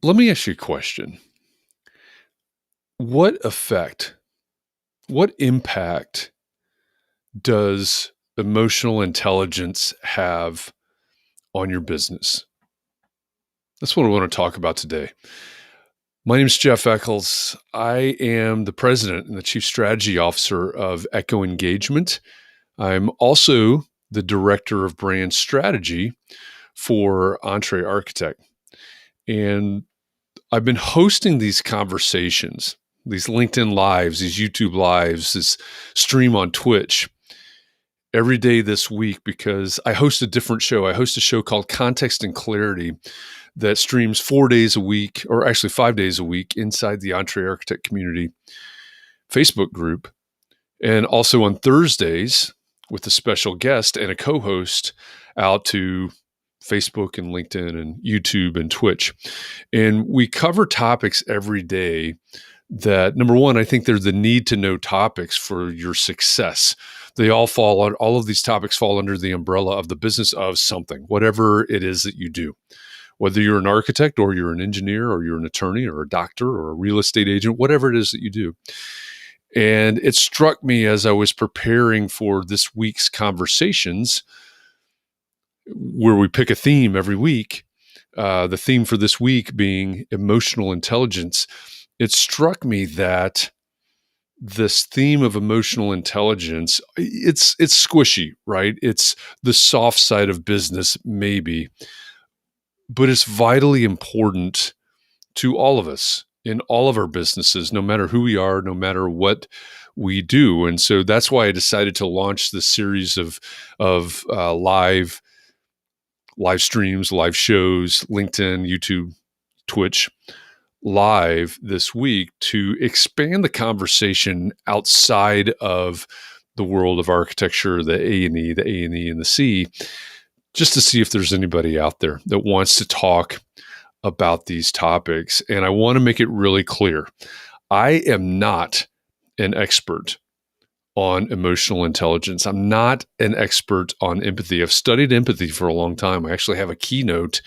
Let me ask you a question. What effect, what impact does emotional intelligence have on your business? That's what I want to talk about today. My name is Jeff Eccles. I am the president and the chief strategy officer of Echo Engagement. I'm also the director of brand strategy for Entree Architect. And I've been hosting these conversations, these LinkedIn lives, these YouTube lives, this stream on Twitch every day this week because I host a different show. I host a show called Context and Clarity that streams 4 days a week, or actually 5 days a week, inside the Entree Architect Community Facebook group. And also on Thursdays with a special guest and a co-host out to Facebook and LinkedIn and YouTube and Twitch. And we cover topics every day that, number one, I think they're the need to know topics for your success. They all of these topics fall under the umbrella of the business of something, whatever it is that you do. Whether you're an architect or you're an engineer or you're an attorney or a doctor or a real estate agent, whatever it is that you do. And it struck me as I was preparing for this week's conversations, where we pick a theme every week, the theme for this week being emotional intelligence. It struck me that this theme of emotional intelligence, it's squishy, right? It's the soft side of business, maybe, but it's vitally important to all of us in all of our businesses, no matter who we are, no matter what we do. And so that's why I decided to launch this series of live streams, live shows, LinkedIn, YouTube, Twitch, live this week to expand the conversation outside of the world of architecture, the A&E, and the C, just to see if there's anybody out there that wants to talk about these topics. And I want to make it really clear. I am not an expert on emotional intelligence. I'm not an expert on empathy. I've studied empathy for a long time. I actually have a keynote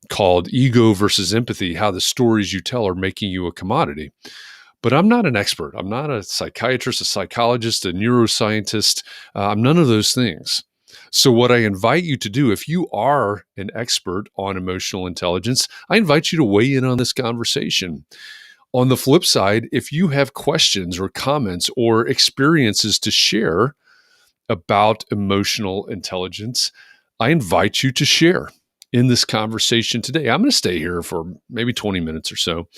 called Ego versus Empathy, How the Stories You Tell Are Making You a Commodity. But I'm not an expert. I'm not a psychiatrist, a psychologist, a neuroscientist. I'm none of those things. So what I invite you to do, if you are an expert on emotional intelligence, I invite you to weigh in on this conversation. On the flip side, if you have questions or comments or experiences to share about emotional intelligence, I invite you to share in this conversation today. I'm going to stay here for maybe 20 minutes or so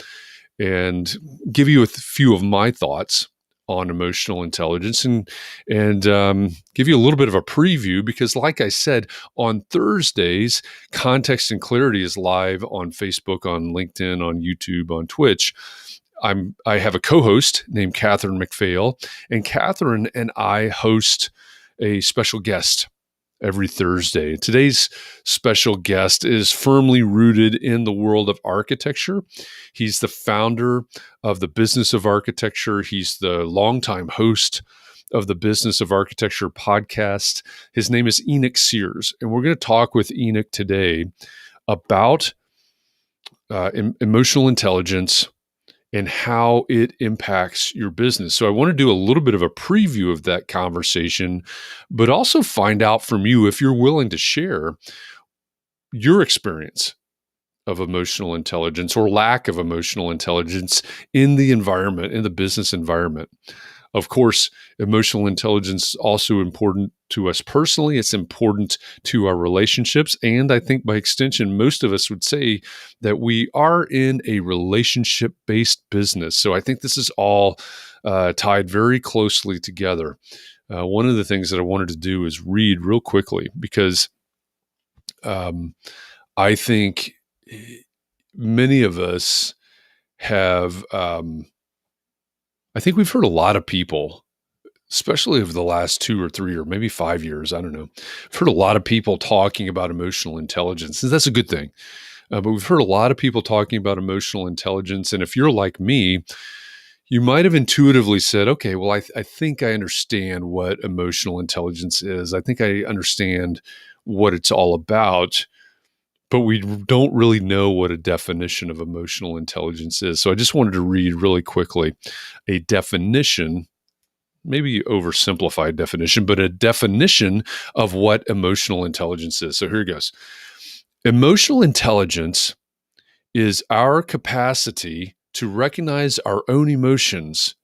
and give you a few of my thoughts on emotional intelligence and give you a little bit of a preview because, like I said, on Thursdays, Context and Clarity is live on Facebook, on LinkedIn, on YouTube, on Twitch. I have a co-host named Catherine McPhail, and Catherine and I host a special guest every Thursday. Today's special guest is firmly rooted in the world of architecture. He's the founder of the Business of Architecture. He's the longtime host of the Business of Architecture podcast. His name is Enoch Sears, and we're going to talk with Enoch today about emotional intelligence and how it impacts your business. So I want to do a little bit of a preview of that conversation, but also find out from you if you're willing to share your experience of emotional intelligence or lack of emotional intelligence in the environment, in the business environment. Of course, emotional intelligence is also important to us personally. It's important to our relationships. And I think by extension, most of us would say that we are in a relationship-based business. So I think this is all tied very closely together. One of the things that I wanted to do is read real quickly because Um, I think many of us have, I think we've heard a lot of people, especially over the last 2 or 3 or maybe 5 years, I don't know. I've heard a lot of people talking about emotional intelligence, and that's a good thing. But we've heard a lot of people talking about emotional intelligence. And if you're like me, you might have intuitively said, okay, well, I think I understand what emotional intelligence is. I think I understand what it's all about, but we don't really know what a definition of emotional intelligence is. So I just wanted to read really quickly a definition, maybe oversimplified definition, but a definition of what emotional intelligence is. So here it goes. Emotional intelligence is our capacity to recognize our own emotions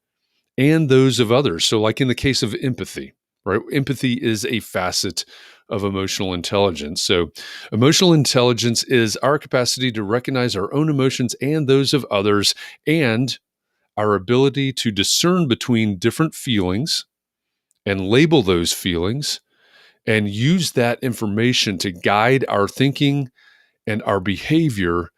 and those of others. So, like in the case of empathy, right? Empathy is a facet of emotional intelligence. So, emotional intelligence is our capacity to recognize our own emotions and those of others, and our ability to discern between different feelings and label those feelings and use that information to guide our thinking and our behavior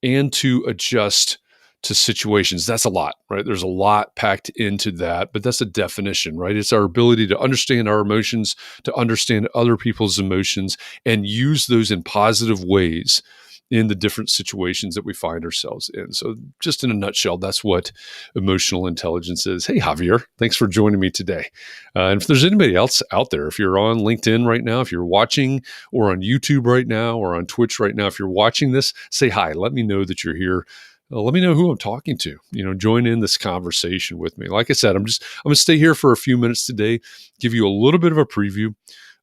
and to adjust to situations. That's a lot, right? There's a lot packed into that, but that's a definition, right? It's our ability to understand our emotions, to understand other people's emotions, and use those in positive ways in the different situations that we find ourselves in. So, just in a nutshell, that's what emotional intelligence is. Hey, Javier, thanks for joining me today. And if there's anybody else out there, if you're on LinkedIn right now, if you're watching, or on YouTube right now, or on Twitch right now, if you're watching this, say hi. Let me know that you're here. Let me know who I'm talking to. Join in this conversation with me. Like I said, I'm going to stay here for a few minutes today, give you a little bit of a preview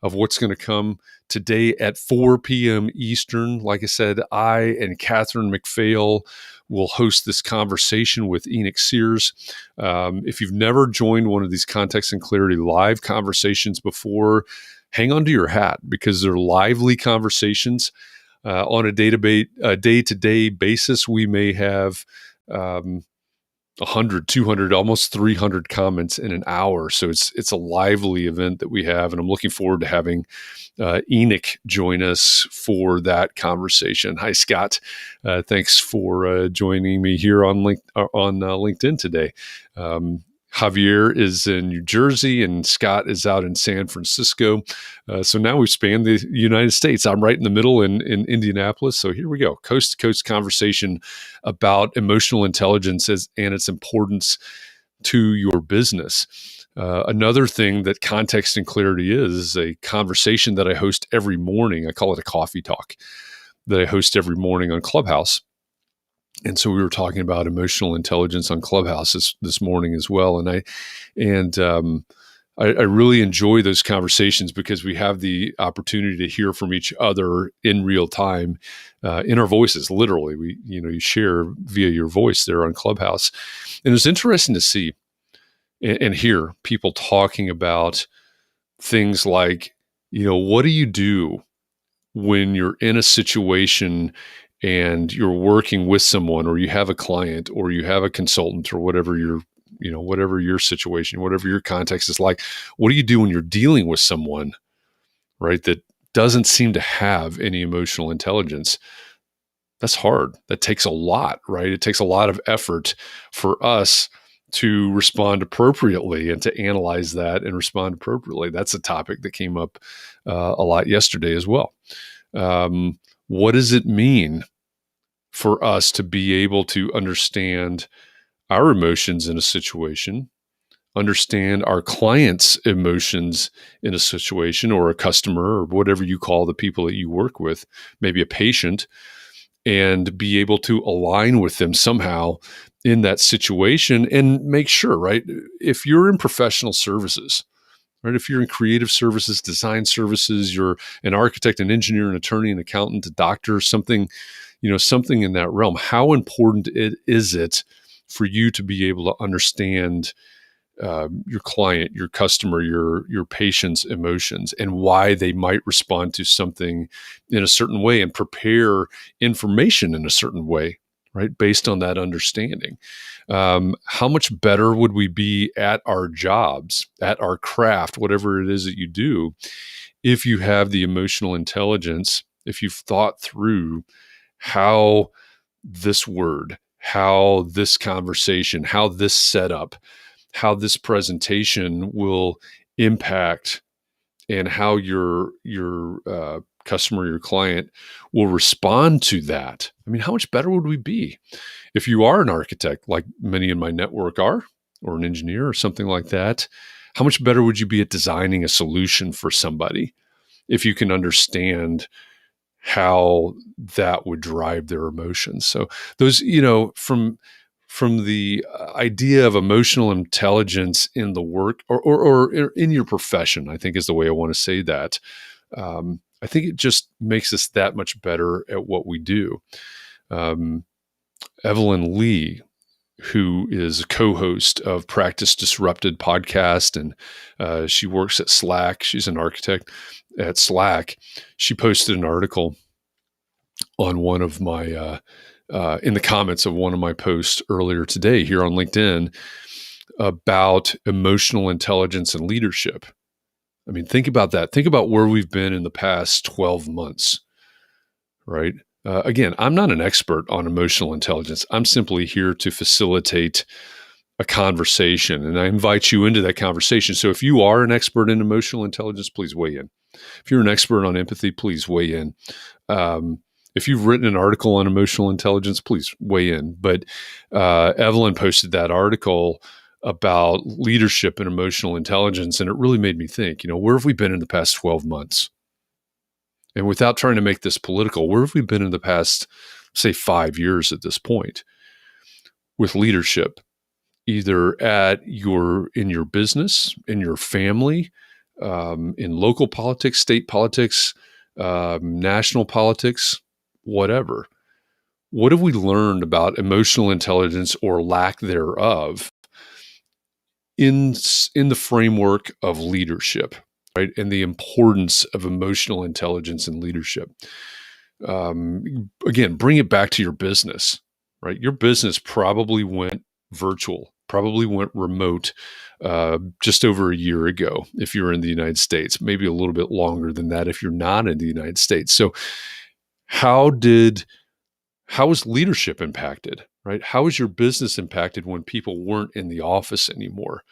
of what's going to come today at 4 p.m. Eastern. Like I said, I and Catherine McPhail will host this conversation with Enoch Sears. If you've never joined one of these Context and Clarity live conversations before, hang on to your hat, because they're lively conversations. On a day-to-day basis, we may have 100, 200, almost 300 comments in an hour. So it's a lively event that we have, and I'm looking forward to having Enoch join us for that conversation. Hi, Scott. Thanks for joining me here on LinkedIn today. Javier is in New Jersey and Scott is out in San Francisco. So now we've spanned the United States. I'm right in the middle in Indianapolis. So here we go. Coast to coast conversation about emotional intelligence and its importance to your business. Another thing that Context and Clarity is a conversation that I host every morning. I call it a coffee talk that I host every morning on Clubhouse. And so we were talking about emotional intelligence on Clubhouse this morning as well. And I really enjoy those conversations because we have the opportunity to hear from each other in real time, in our voices. Literally, you share via your voice there on Clubhouse. And it's interesting to see and hear people talking about things like, what do you do when you're in a situation and you're working with someone, or you have a client, or you have a consultant, or whatever whatever your situation, whatever your context is like. What do you do when you're dealing with someone, right, that doesn't seem to have any emotional intelligence? That's hard. That takes a lot, right? It takes a lot of effort for us to respond appropriately and to analyze that and respond appropriately. That's a topic that came up a lot yesterday as well. What does it mean for us to be able to understand our emotions in a situation, understand our client's emotions in a situation, or a customer, or whatever you call the people that you work with, maybe a patient, and be able to align with them somehow in that situation and make sure, right? If you're in professional services, right? If you're in creative services, design services, you're an architect, an engineer, an attorney, an accountant, a doctor, something in that realm, how important is it for you to be able to understand your client, your customer, your patient's emotions, and why they might respond to something in a certain way, and prepare information in a certain way, right, based on that understanding? How much better would we be at our jobs, at our craft, whatever it is that you do, if you have the emotional intelligence if you've thought through how this word, how this conversation, how this setup, how this presentation will impact and how your customer, your client will respond to that. I mean, how much better would we be if you are an architect, like many in my network are, or an engineer or something like that? How much better would you be at designing a solution for somebody if you can understand how that would drive their emotions? So those, from the idea of emotional intelligence in the work or in your profession, I think is the way I want to say that. I think it just makes us that much better at what we do. Evelyn Lee, who is a co-host of Practice Disrupted podcast, and she works at Slack. She's an architect at Slack. She posted an article on one of my in the comments of one of my posts earlier today here on LinkedIn about emotional intelligence and leadership. I mean, think about that. Think about where we've been in the past 12 months, right? Again, I'm not an expert on emotional intelligence. I'm simply here to facilitate a conversation, and I invite you into that conversation. So if you are an expert in emotional intelligence, please weigh in. If you're an expert on empathy, please weigh in. If you've written an article on emotional intelligence, please weigh in. But Evelyn posted that article about leadership and emotional intelligence, and it really made me think, where have we been in the past 12 months? And without trying to make this political, where have we been in the past, say, 5 years at this point with leadership, either in your business, in your family, in local politics, state politics, national politics, whatever. What have we learned about emotional intelligence or lack thereof in the framework of leadership, right? And the importance of emotional intelligence in leadership. Again, bring it back to your business, right? Your business probably went virtual, probably went remote just over a year ago if you're in the United States, maybe a little bit longer than that if you're not in the United States. So how was leadership impacted, right? How was your business impacted when people weren't in the office anymore?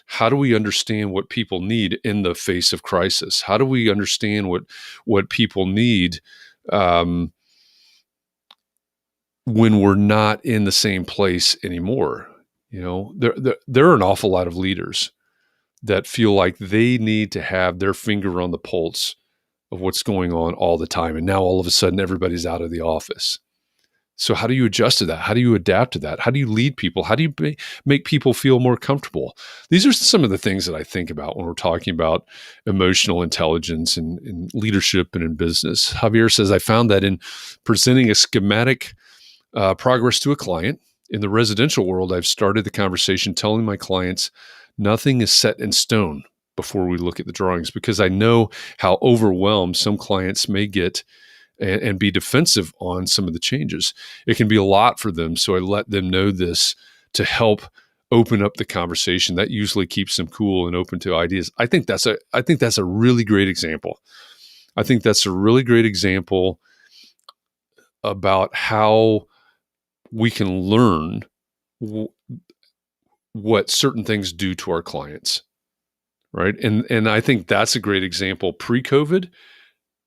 How do we understand what people need in the face of crisis? How do we understand what people need when we're not in the same place anymore? There are an awful lot of leaders that feel like they need to have their finger on the pulse of what's going on all the time. And now all of a sudden, everybody's out of the office. So how do you adjust to that? How do you adapt to that? How do you lead people? How do you make people feel more comfortable? These are some of the things that I think about when we're talking about emotional intelligence in leadership and in business. Javier says, I found that in presenting a schematic progress to a client in the residential world, I've started the conversation telling my clients nothing is set in stone before we look at the drawings, because I know how overwhelmed some clients may get and be defensive on some of the changes. It can be a lot for them. So I let them know this to help open up the conversation. That usually keeps them cool and open to ideas. I think that's a really great example. I think that's a really great example about how we can learn what certain things do to our clients, right? And I think that's a great example pre-COVID.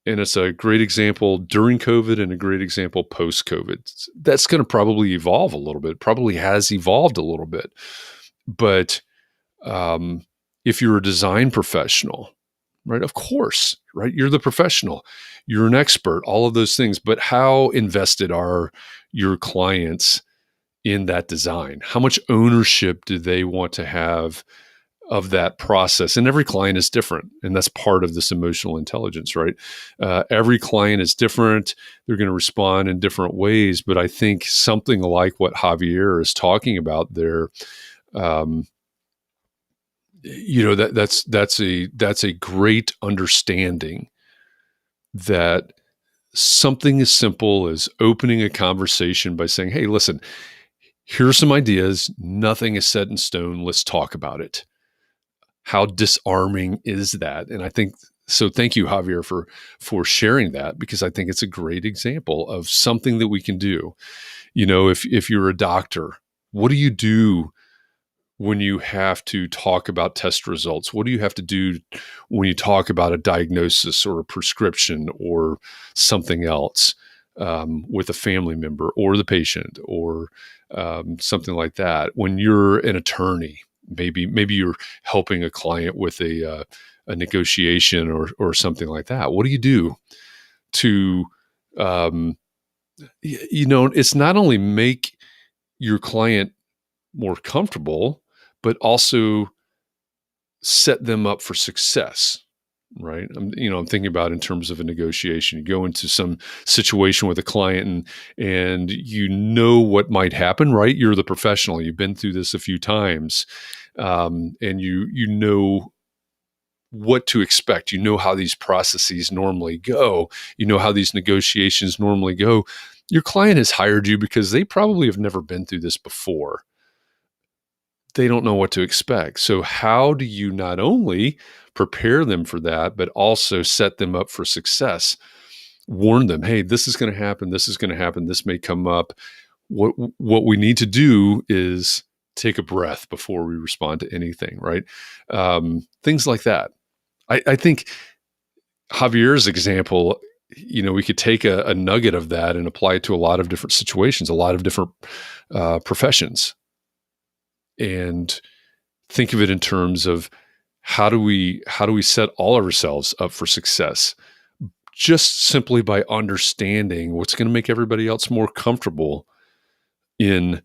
And it's a great example during COVID and a great example post-COVID. That's going to probably evolve a little bit, probably has evolved a little bit. But if you're a design professional, right, of course, right, you're the professional, you're an expert, all of those things. But how invested are your clients in that design? How much ownership do they want to have of that process? And every client is different. And that's part of this emotional intelligence, right? Every client is different. They're going to respond in different ways. But I think something like what Javier is talking about there, that's a great understanding that something as simple as opening a conversation by saying, hey, listen, here's some ideas. Nothing is set in stone. Let's talk about it. How disarming is that? And I think So thank you, Javier, for sharing that, because I think it's a great example of something that we can do. If you're a doctor, what do you do when you have to talk about test results? What do you have to do when you talk about a diagnosis or a prescription or something else, with a family member or the patient, or something like that? When you're an attorney, maybe you're helping a client with a negotiation or something like that. What do you do to um, it's not only make your client more comfortable, but also set them up for success, right? I'm thinking about in terms of a negotiation. You go into some situation with a client, and you know what might happen, right? You're the professional. You've been through this a few times, and you know what to expect. You know how these processes normally go. You know how these negotiations normally go. Your client has hired you because they probably have never been through this before. They don't know what to expect. So how do you not only prepare them for that, but also set them up for success? Warn them, hey, this is going to happen. This is going to happen. This may come up. What we need to do is take a breath before we respond to anything, right? Things like that. I think Javier's example, we could take a nugget of that and apply it to a lot of different situations, a lot of different professions, and think of it in terms of how do we set all of ourselves up for success, just simply by understanding what's going to make everybody else more comfortable in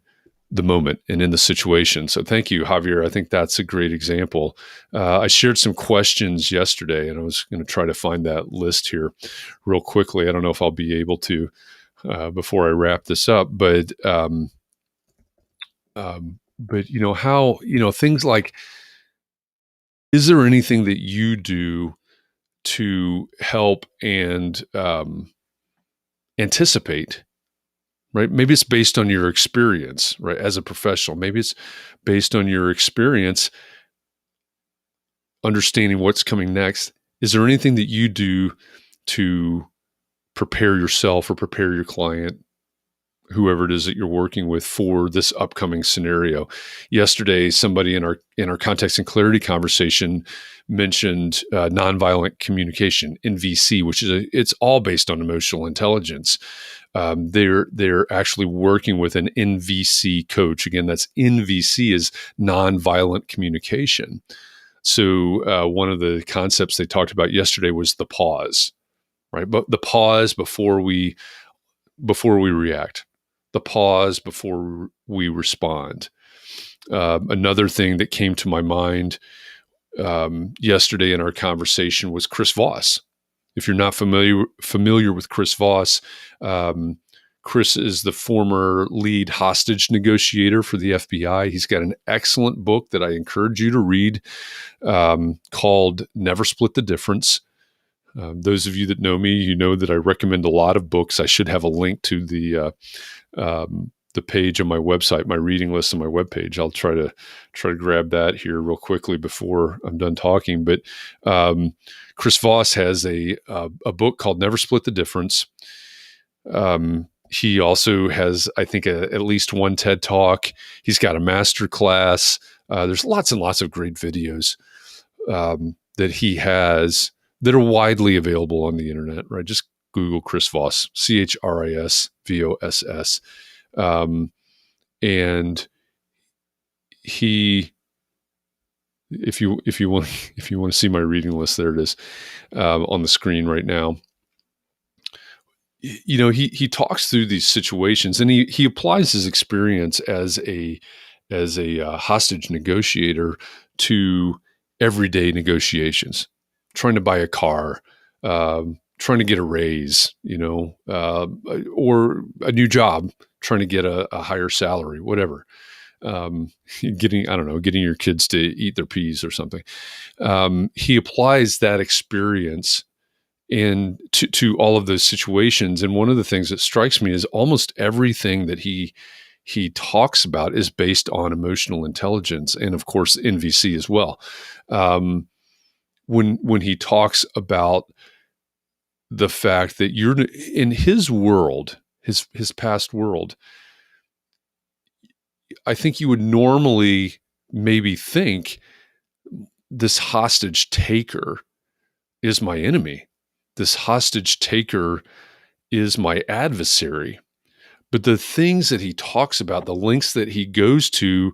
the moment and in the situation. So thank you, Javier. I think that's a great example. I shared some questions yesterday, and I was going to try to find that list here real quickly. I don't know if I'll be able to before I wrap this up, but how things like, is there anything that you do to help and anticipate, right? Maybe it's based on your experience, right? As a professional, maybe it's based on your experience, understanding what's coming next. Is there anything that you do to prepare yourself or prepare your client, whoever it is that you're working with, for this upcoming scenario? Yesterday, somebody in our context and clarity conversation mentioned nonviolent communication, NVC, which it's all based on emotional intelligence. They're actually working with an NVC coach. Again, that's NVC is nonviolent communication. So one of the concepts they talked about yesterday was the pause, right? But the pause before we react, the pause before we respond. Another thing that came to my mind yesterday in our conversation was Chris Voss. If you're not familiar with Chris Voss, Chris is the former lead hostage negotiator for the FBI. He's got an excellent book that I encourage you to read called Never Split the Difference. Those of you that know me, you know that I recommend a lot of books. I should have a link to the page on my website, my reading list on my webpage. I'll try to grab that here real quickly before I'm done talking. But Chris Voss has a book called Never Split the Difference. He also has, I think, at least one TED Talk. He's got a master class. There's lots and lots of great videos that he has that are widely available on the internet, right? Just Google Chris Voss, ChrisVoss. And he, if you want to see my reading list, there it is on the screen right now. He talks through these situations, and he applies his experience as a hostage negotiator to everyday negotiations, trying to buy a car, trying to get a raise, or a new job, trying to get a higher salary, whatever. Getting your kids to eat their peas or something. He applies that experience to all of those situations. And one of the things that strikes me is almost everything that he talks about is based on emotional intelligence, and of course NVC as well. when he talks about the fact that you're in his world, his past world. I think you would normally maybe think this hostage taker is my enemy. This hostage taker is my adversary. But the things that he talks about, the lengths that he goes to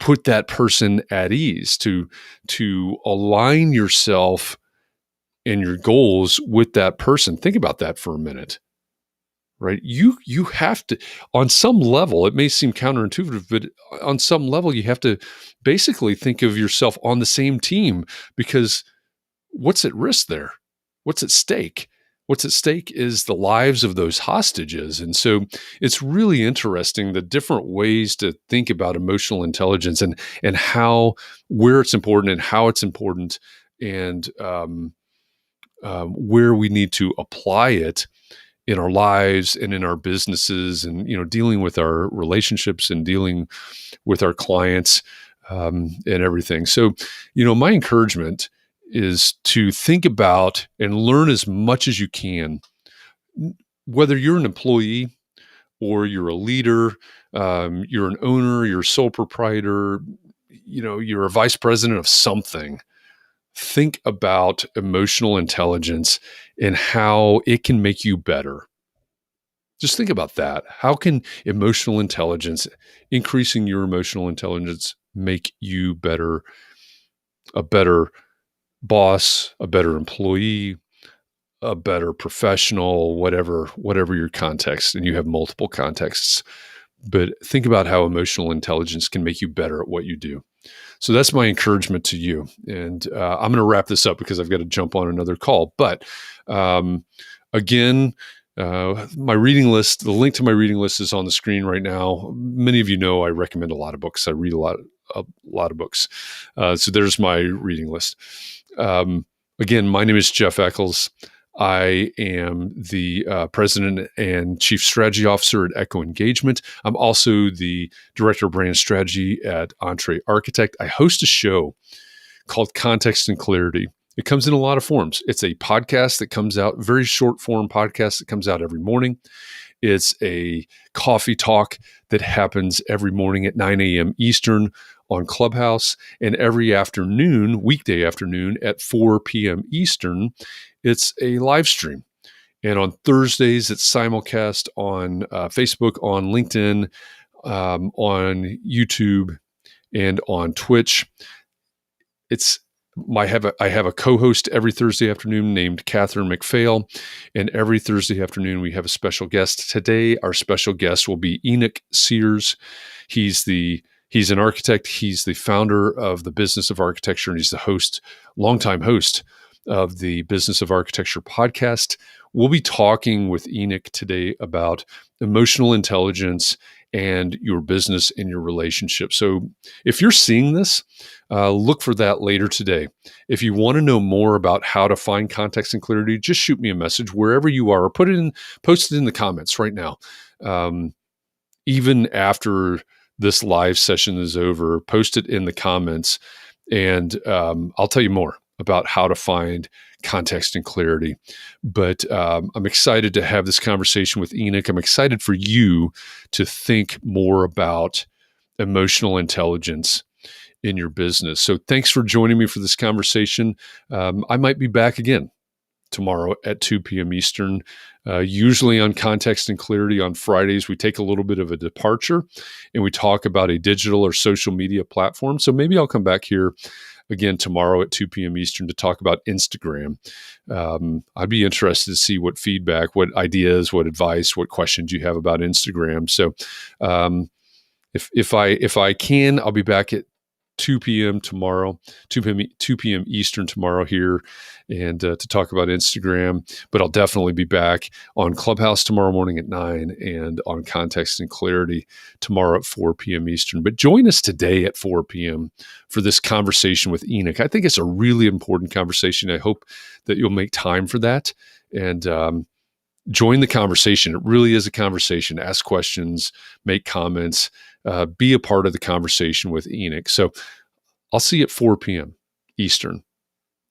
put that person at ease, to align yourself and your goals with that person. Think about that for a minute, right? You have to, on some level, it may seem counterintuitive, but on some level, you have to basically think of yourself on the same team, because what's at risk there? What's at stake? What's at stake is the lives of those hostages. And so it's really interesting, the different ways to think about emotional intelligence and how, where it's important and how it's important, and where we need to apply it in our lives and in our businesses, and dealing with our relationships and dealing with our clients, and everything. So, my encouragement is to think about and learn as much as you can, whether you're an employee or you're a leader, you're an owner, you're a sole proprietor, you're a vice president of something. Think about emotional intelligence and how it can make you better. Just think about that. How can emotional intelligence, increasing your emotional intelligence, make you better, a better boss, a better employee, a better professional, whatever your context, and you have multiple contexts. But think about how emotional intelligence can make you better at what you do. So that's my encouragement to you. And I'm going to wrap this up because I've got to jump on another call. But again, my reading list, the link to my reading list is on the screen right now. Many of you know I recommend a lot of books. I read a lot of books. So there's my reading list. Again, my name is Jeff Eccles. I am the president and chief strategy officer at Echo Engagement. I'm also the director of brand strategy at Entree Architect. I host a show called Context and Clarity. It comes in a lot of forms. It's a podcast that comes out, very short form podcast that comes out every morning. It's a coffee talk that happens every morning at 9 a.m. Eastern on Clubhouse, and every afternoon, weekday afternoon at 4 p.m. Eastern, it's a live stream. And on Thursdays, it's simulcast on Facebook, on LinkedIn, on YouTube, and on Twitch. I have a co-host every Thursday afternoon named Catherine McPhail, and every Thursday afternoon we have a special guest. Today, our special guest will be Enoch Sears. He's an architect. He's the founder of the Business of Architecture, and he's the longtime host of the Business of Architecture podcast. We'll be talking with Enoch today about emotional intelligence and your business and your relationship. So if you're seeing this, look for that later today. If you want to know more about how to find context and clarity, just shoot me a message wherever you are, or post it in the comments right now. Even after this live session is over, post it in the comments, and I'll tell you more about how to find context and clarity. But I'm excited to have this conversation with Enoch. I'm excited for you to think more about emotional intelligence in your business. So thanks for joining me for this conversation. I might be back again tomorrow at 2 p.m. Eastern. Usually on Context and Clarity on Fridays, we take a little bit of a departure and we talk about a digital or social media platform. So maybe I'll come back here again tomorrow at 2 p.m. Eastern to talk about Instagram. I'd be interested to see what feedback, what ideas, what advice, what questions you have about Instagram. So if I can, I'll be back at 2 p.m. tomorrow, 2 p.m. Eastern tomorrow here, and to talk about Instagram. But I'll definitely be back on Clubhouse tomorrow morning at 9 and on Context and Clarity tomorrow at 4 p.m. Eastern. But join us today at 4 p.m. for this conversation with Enoch. I think it's a really important conversation. I hope that you'll make time for that and join the conversation. It really is a conversation. Ask questions, make comments, be a part of the conversation with Enoch. So I'll see you at 4 p.m. Eastern.